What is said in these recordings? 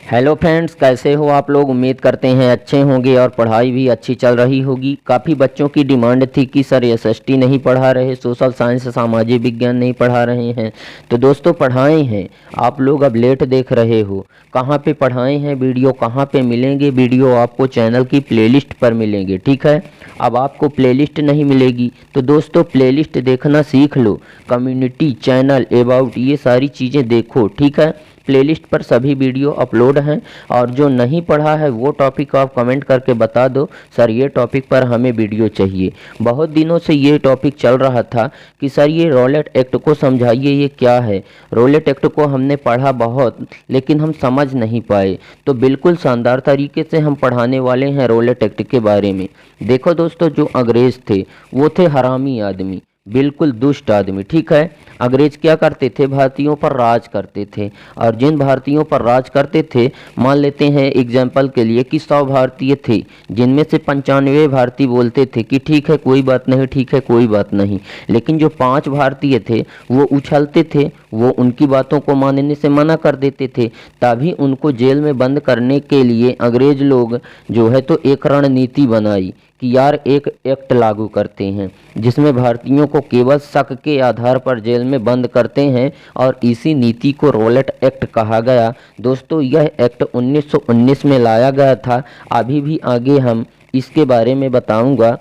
Hello friends, कैसे हो आप लोग। उम्मीद करते हैं अच्छे होंगे और पढ़ाई भी अच्छी चल रही होगी। काफ़ी बच्चों की डिमांड थी कि सर एसएसटी नहीं पढ़ा रहे, सोशल साइंस सामाजिक विज्ञान नहीं पढ़ा रहे हैं। तो दोस्तों पढ़ाए हैं, आप लोग अब लेट देख रहे हो। कहाँ पे पढ़ाए हैं, वीडियो कहाँ पे मिलेंगे। वीडियो आपको चैनल की प्लेलिस्ट पर मिलेंगे, ठीक है। अब आपको प्लेलिस्ट नहीं मिलेगी तो दोस्तों प्लेलिस्ट देखना सीख लो। कम्युनिटी, चैनल, अबाउट, ये सारी चीज़ें देखो, ठीक है। प्लेलिस्ट पर सभी वीडियो अपलोड हैं। और जो नहीं पढ़ा है वो टॉपिक आप कमेंट करके बता दो, सर ये टॉपिक पर हमें वीडियो चाहिए। बहुत दिनों से ये टॉपिक चल रहा था कि सर ये रॉलेट एक्ट को समझाइए, ये क्या है। रॉलेट एक्ट को हमने पढ़ा बहुत, लेकिन हम समझ नहीं पाए। तो बिल्कुल शानदार तरीके से हम पढ़ाने वाले हैं रॉलेट एक्ट के बारे में। देखो दोस्तों, जो अंग्रेज़ थे वो थे हरामी आदमी, बिल्कुल दुष्ट आदमी, ठीक है। अंग्रेज क्या करते थे, भारतीयों पर राज करते थे। और जिन भारतीयों पर राज करते थे, मान लेते हैं एग्जाम्पल के लिए कि 100 भारतीय थे, जिनमें से 95 भारतीय बोलते थे कि ठीक है कोई बात नहीं, ठीक है कोई बात नहीं। लेकिन जो 5 भारतीय थे वो उछलते थे, वो उनकी बातों को मानने से मना कर देते थे। तभी उनको जेल में बंद करने के लिए अंग्रेज लोग जो है तो एक रणनीति बनाई कि यार एक एक्ट लागू करते हैं जिसमें भारतीयों को केवल शक के आधार पर जेल में बंद करते हैं, और इसी नीति को रॉलेट एक्ट कहा गया। दोस्तों यह एक्ट 1919 में लाया गया था। अभी भी आगे हम इसके बारे में बताऊंगा।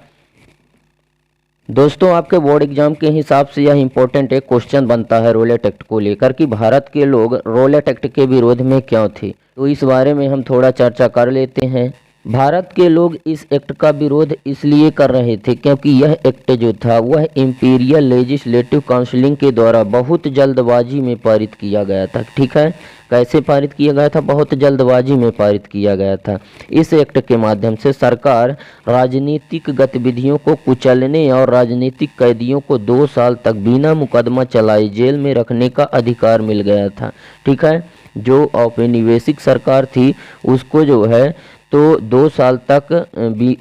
दोस्तों आपके बोर्ड एग्जाम के हिसाब से यह इंपॉर्टेंट एक क्वेश्चन बनता है रॉलेट एक्ट को लेकर कि भारत के लोग रॉलेट एक्ट के विरोध में क्यों थे। तो इस बारे में हम थोड़ा चर्चा कर लेते हैं। भारत के लोग इस एक्ट का विरोध इसलिए कर रहे थे क्योंकि यह एक्ट जो था वह इंपीरियल लेजिस्लेटिव काउंसिलिंग के द्वारा बहुत जल्दबाजी में पारित किया गया था, ठीक है। कैसे पारित किया गया था, बहुत जल्दबाजी में पारित किया गया था। इस एक्ट के माध्यम से सरकार राजनीतिक गतिविधियों को कुचलने और राजनीतिक कैदियों को 2 साल तक बिना मुकदमा चलाए जेल में रखने का अधिकार मिल गया था, ठीक है। जो औपनिवेशिक सरकार थी उसको जो है तो 2 साल तक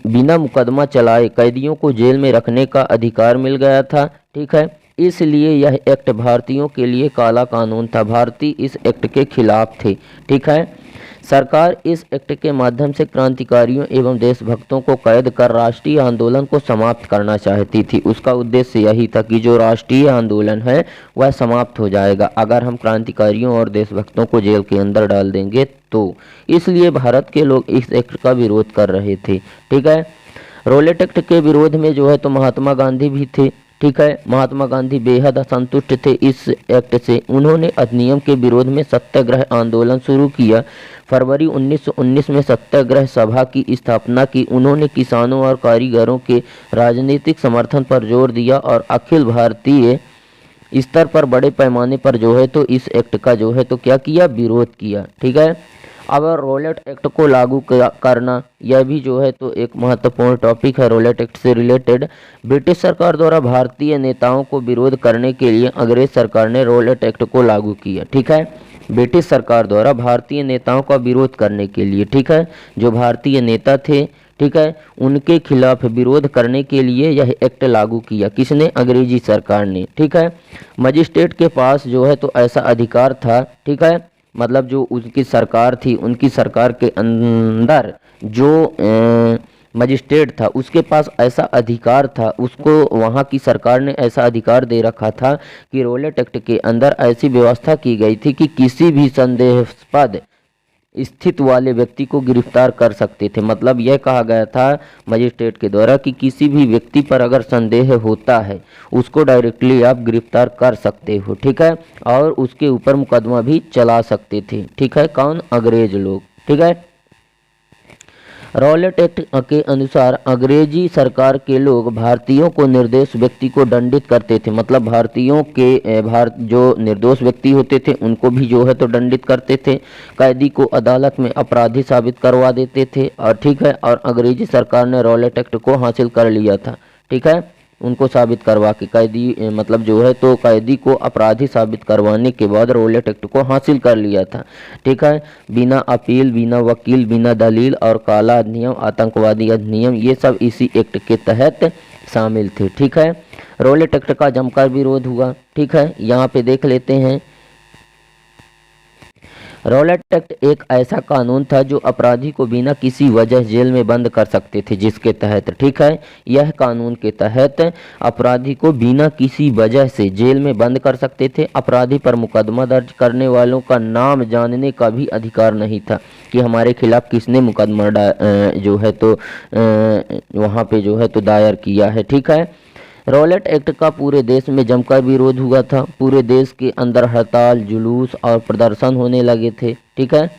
बिना मुकदमा चलाए कैदियों को जेल में रखने का अधिकार मिल गया था, ठीक है। इसलिए यह एक्ट भारतीयों के लिए काला कानून था। भारतीय इस एक्ट के खिलाफ थे, ठीक है। सरकार इस एक्ट के माध्यम से क्रांतिकारियों एवं देशभक्तों को कैद कर राष्ट्रीय आंदोलन को समाप्त करना चाहती थी। उसका उद्देश्य यही था कि जो राष्ट्रीय आंदोलन है वह समाप्त हो जाएगा अगर हम क्रांतिकारियों और देशभक्तों को जेल के अंदर डाल देंगे तो। इसलिए भारत के लोग इस एक्ट का विरोध कर रहे थे, ठीक है। रॉलेट एक्ट के विरोध में जो है तो महात्मा गांधी भी थे, ठीक है। महात्मा गांधी बेहद असंतुष्ट थे इस एक्ट से। उन्होंने अधिनियम के विरोध में सत्याग्रह आंदोलन शुरू किया। फरवरी 1919 में सत्याग्रह सभा की स्थापना की। उन्होंने किसानों और कारीगरों के राजनीतिक समर्थन पर जोर दिया और अखिल भारतीय स्तर पर बड़े पैमाने पर जो है तो इस एक्ट का जो है तो क्या किया, विरोध किया, ठीक है। अब रॉलेट एक्ट को लागू करना यह भी जो है तो एक महत्वपूर्ण टॉपिक है रॉलेट एक्ट से रिलेटेड। ब्रिटिश सरकार द्वारा भारतीय नेताओं को विरोध करने के लिए अंग्रेज सरकार ने रॉलेट एक्ट को लागू किया, ठीक है। ब्रिटिश सरकार द्वारा भारतीय नेताओं का विरोध करने के लिए, ठीक है, जो भारतीय नेता थे, ठीक है, उनके खिलाफ विरोध करने के लिए यह एक्ट लागू किया। किसने, अंग्रेजी सरकार ने, ठीक है। मजिस्ट्रेट के पास जो है तो ऐसा अधिकार था, ठीक है। मतलब जो उनकी सरकार थी, उनकी सरकार के अंदर जो मजिस्ट्रेट था उसके पास ऐसा अधिकार था, उसको वहाँ की सरकार ने ऐसा अधिकार दे रखा था कि रॉलेट एक्ट के अंदर ऐसी व्यवस्था की गई थी कि किसी भी संदेहास्पद स्थित वाले व्यक्ति को गिरफ्तार कर सकते थे। मतलब यह कहा गया था मजिस्ट्रेट के द्वारा कि किसी भी व्यक्ति पर अगर संदेह होता है उसको डायरेक्टली आप गिरफ्तार कर सकते हो, ठीक है, और उसके ऊपर मुकदमा भी चला सकते थे, ठीक है। कौन, अंग्रेज लोग, ठीक है। रॉलेट एक्ट के अनुसार अंग्रेजी सरकार के लोग भारतीयों को निर्दोष व्यक्ति को दंडित करते थे। मतलब भारतीयों के जो निर्दोष व्यक्ति होते थे उनको भी जो है तो दंडित करते थे। कैदी को अदालत में अपराधी साबित करवा देते थे, और ठीक है, और अंग्रेजी सरकार ने रॉलेट एक्ट को हासिल कर लिया था, ठीक है। उनको साबित करवा के कैदी मतलब जो है तो कैदी को अपराधी साबित करवाने के बाद रॉलेट एक्ट को हासिल कर लिया था, ठीक है। बिना अपील, बिना वकील, बिना दलील और काला अधिनियम, आतंकवादी अधिनियम, ये सब इसी एक्ट के तहत शामिल थे, ठीक है। रॉलेट एक्ट का जमकर विरोध हुआ, ठीक है। यहाँ पे देख लेते हैं रॉलेट एक्ट एक ऐसा कानून था जो अपराधी को बिना किसी वजह जेल में बंद कर सकते थे, जिसके तहत, ठीक है, यह कानून के तहत अपराधी को बिना किसी वजह से जेल में बंद कर सकते थे। अपराधी पर मुकदमा दर्ज करने वालों का नाम जानने का भी अधिकार नहीं था कि हमारे खिलाफ किसने मुकदमा जो है तो वहाँ पे जो है तो दायर किया है, ठीक है। रॉलेट एक्ट का पूरे देश में जमकर विरोध हुआ था। पूरे देश के अंदर हड़ताल, जुलूस और प्रदर्शन होने लगे थे, ठीक है।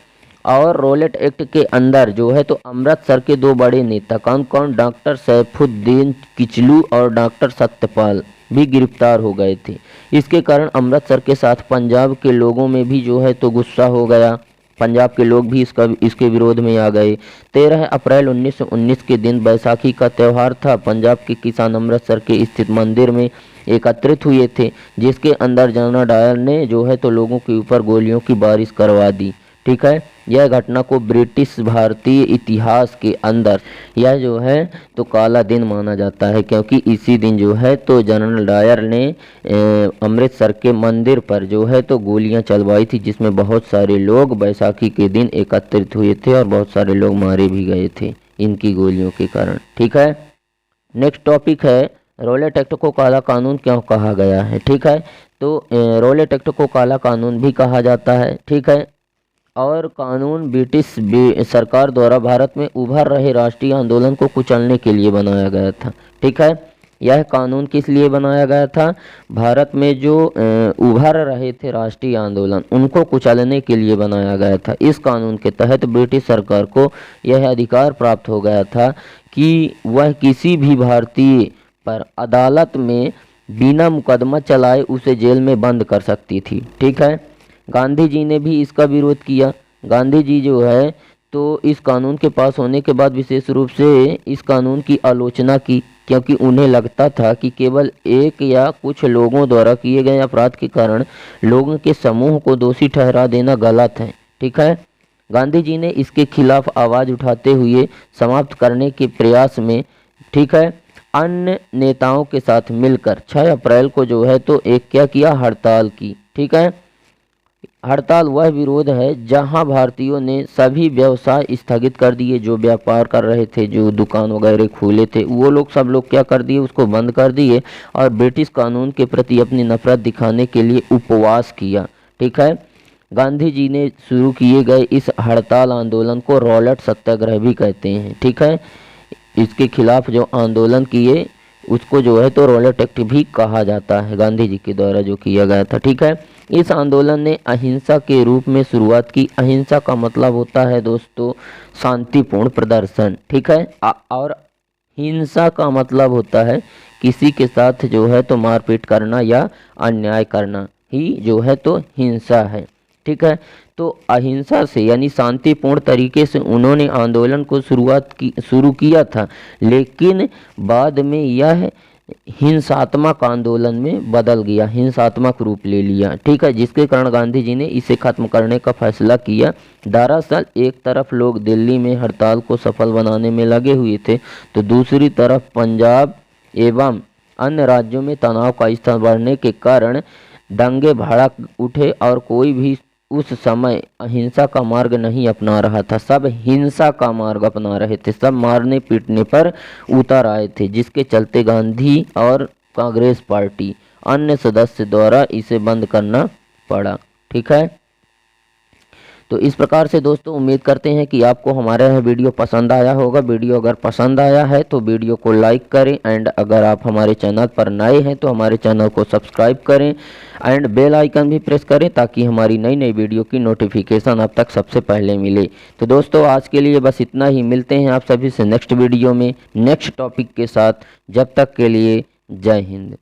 और रॉलेट एक्ट के अंदर जो है तो अमृतसर के दो बड़े नेता कौन कौन, डॉक्टर सैफुद्दीन किचलू और डॉक्टर सत्यपाल भी गिरफ्तार हो गए थे। इसके कारण अमृतसर के साथ पंजाब के लोगों में भी जो है तो गुस्सा हो गया। पंजाब के लोग भी इसके विरोध में आ गए। 13 अप्रैल 1919 के दिन बैसाखी का त्यौहार था। पंजाब के किसान अमृतसर के स्थित मंदिर में एकत्रित हुए थे, जिसके अंदर जनरल डायर ने जो है तो लोगों के ऊपर गोलियों की बारिश करवा दी, ठीक है। यह घटना को ब्रिटिश भारतीय इतिहास के अंदर यह जो है तो काला दिन माना जाता है, क्योंकि इसी दिन जो है तो जनरल डायर ने अमृतसर के मंदिर पर जो है तो गोलियां चलवाई थी, जिसमें बहुत सारे लोग बैसाखी के दिन एकत्रित हुए थे और बहुत सारे लोग मारे भी गए थे इनकी गोलियों के कारण, ठीक है। नेक्स्ट टॉपिक है रॉलेट एक्ट को काला कानून क्यों कहा गया है, ठीक है। तो रॉलेट एक्ट को काला कानून भी कहा जाता है, ठीक है। और कानून ब्रिटिश सरकार द्वारा भारत में उभर रहे राष्ट्रीय आंदोलन को कुचलने के लिए बनाया गया था, ठीक है। यह कानून किस लिए बनाया गया था? भारत में जो उभर रहे थे राष्ट्रीय आंदोलन, उनको कुचलने के लिए बनाया गया था। इस कानून के तहत ब्रिटिश सरकार को यह अधिकार प्राप्त हो गया था कि वह किसी भी भारतीय पर अदालत में बिना मुकदमा चलाए उसे जेल में बंद कर सकती थी, ठीक है। गांधी जी ने भी इसका विरोध किया। गांधी जी जो है तो इस कानून के पास होने के बाद विशेष रूप से इस कानून की आलोचना की, क्योंकि उन्हें लगता था कि केवल एक या कुछ लोगों द्वारा किए गए अपराध के कारण लोगों के समूह को दोषी ठहरा देना गलत है, ठीक है। गांधी जी ने इसके खिलाफ आवाज़ उठाते हुए समाप्त करने के प्रयास में, ठीक है, अन्य नेताओं के साथ मिलकर 6 अप्रैल को जो है तो एक क्या किया, हड़ताल की, ठीक है। हड़ताल वह विरोध है जहां भारतीयों ने सभी व्यवसाय स्थगित कर दिए। जो व्यापार कर रहे थे, जो दुकान वगैरह खोले थे, वो लोग सब लोग क्या कर दिए, उसको बंद कर दिए और ब्रिटिश कानून के प्रति अपनी नफरत दिखाने के लिए उपवास किया, ठीक है। गांधी जी ने शुरू किए गए इस हड़ताल आंदोलन को रॉलेट सत्याग्रह भी कहते हैं, ठीक है। इसके खिलाफ जो आंदोलन किए उसको जो है तो रॉलेट एक्ट भी कहा जाता है, गांधी जी के द्वारा जो किया गया था, ठीक है। इस आंदोलन ने अहिंसा के रूप में शुरुआत की। अहिंसा का मतलब होता है दोस्तों शांतिपूर्ण प्रदर्शन, ठीक है। और हिंसा का मतलब होता है किसी के साथ जो है तो मारपीट करना या अन्याय करना ही जो है तो हिंसा है, ठीक है। तो अहिंसा से यानी शांतिपूर्ण तरीके से उन्होंने आंदोलन को शुरू किया था, लेकिन बाद में यह हिंसात्मक आंदोलन में बदल गया, हिंसात्मक रूप ले लिया, ठीक है, जिसके कारण गांधी जी ने इसे खत्म करने का फैसला किया। दरअसल एक तरफ लोग दिल्ली में हड़ताल को सफल बनाने में लगे हुए थे, तो दूसरी तरफ पंजाब एवं अन्य राज्यों में तनाव का स्तर बढ़ने के कारण दंगे भड़क उठे और कोई भी उस समय अहिंसा का मार्ग नहीं अपना रहा था, सब हिंसा का मार्ग अपना रहे थे, सब मारने पीटने पर उतर आए थे, जिसके चलते गांधी और कांग्रेस पार्टी अन्य सदस्य द्वारा इसे बंद करना पड़ा, ठीक है। तो इस प्रकार से दोस्तों उम्मीद करते हैं कि आपको हमारा यह वीडियो पसंद आया होगा। वीडियो अगर पसंद आया है तो वीडियो को लाइक करें एंड अगर आप हमारे चैनल पर नए हैं तो हमारे चैनल को सब्सक्राइब करें एंड बेल आइकन भी प्रेस करें ताकि हमारी नई नई वीडियो की नोटिफिकेशन आप तक सबसे पहले मिले। तो दोस्तों आज के लिए बस इतना ही, मिलते हैं आप सभी से नेक्स्ट वीडियो में नेक्स्ट टॉपिक के साथ। जब तक के लिए जय हिंद।